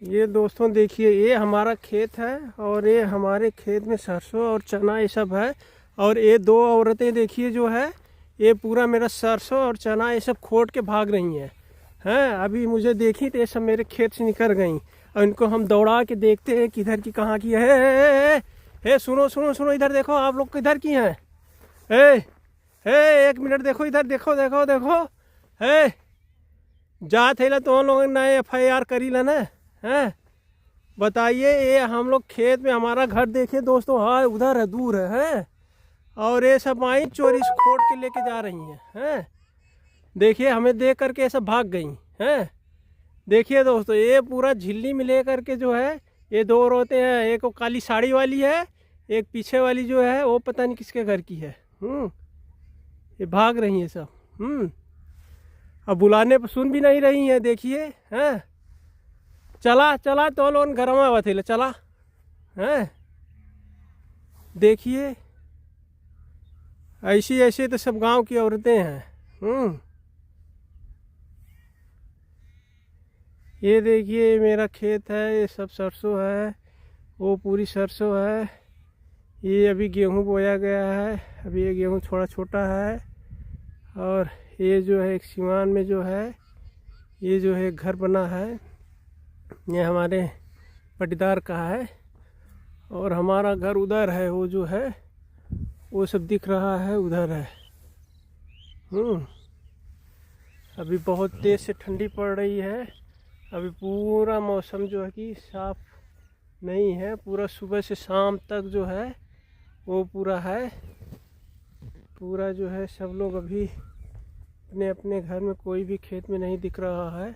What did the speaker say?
ये दोस्तों देखिए, ये हमारा खेत है और ये हमारे खेत में सरसों और चना ये सब है। और ये दो औरतें देखिए जो है, ये पूरा मेरा सरसों और चना ये सब खोट के भाग रही हैं। अभी मुझे देखी तो ये सब मेरे खेत से निकल गई और इनको हम दौड़ा के देखते हैं किधर की कहाँ की है। सुनो सुनो सुनो, इधर देखो, आप लोग किधर की हैं? एक मिनट देखो, इधर देखो देखो देखो। जात है तो लोग ना FIR करी ला ना। बताइए, ये हम लोग खेत में, हमारा घर देखिए दोस्तों, हाँ उधर है, दूर है। और ये सब आई चोरी से खोट के लेके जा रही हैं। देखिए, हमें देख करके ये सब भाग गई हैं। देखिए दोस्तों, ये पूरा झिल्ली में ले करके जो है, ये दो औरतें हैं। एक वो काली साड़ी वाली है, एक पीछे वाली जो है वो पता नहीं किसके घर की है। ये भाग रही है सब। अब बुलाने पर सुन भी नहीं रही हैं। देखिए, चला चला तो लोन घर में बथेले चला। देखिए, ऐसी ऐसे तो सब गांव की औरतें हैं। ये देखिए, मेरा खेत है, ये सब सरसों है, वो पूरी सरसों है। ये अभी गेहूं बोया गया है, अभी ये गेहूं थोड़ा छोटा है। और ये जो है एक सीमान में जो है, ये जो है घर बना है, ये हमारे पटीदार का है। और हमारा घर उधर है, वो जो है वो सब दिख रहा है, उधर है। अभी बहुत तेज़ से ठंडी पड़ रही है। अभी पूरा मौसम जो है कि साफ नहीं है, पूरा सुबह से शाम तक जो है वो पूरा है। पूरा जो है सब लोग अभी अपने अपने घर में, कोई भी खेत में नहीं दिख रहा है।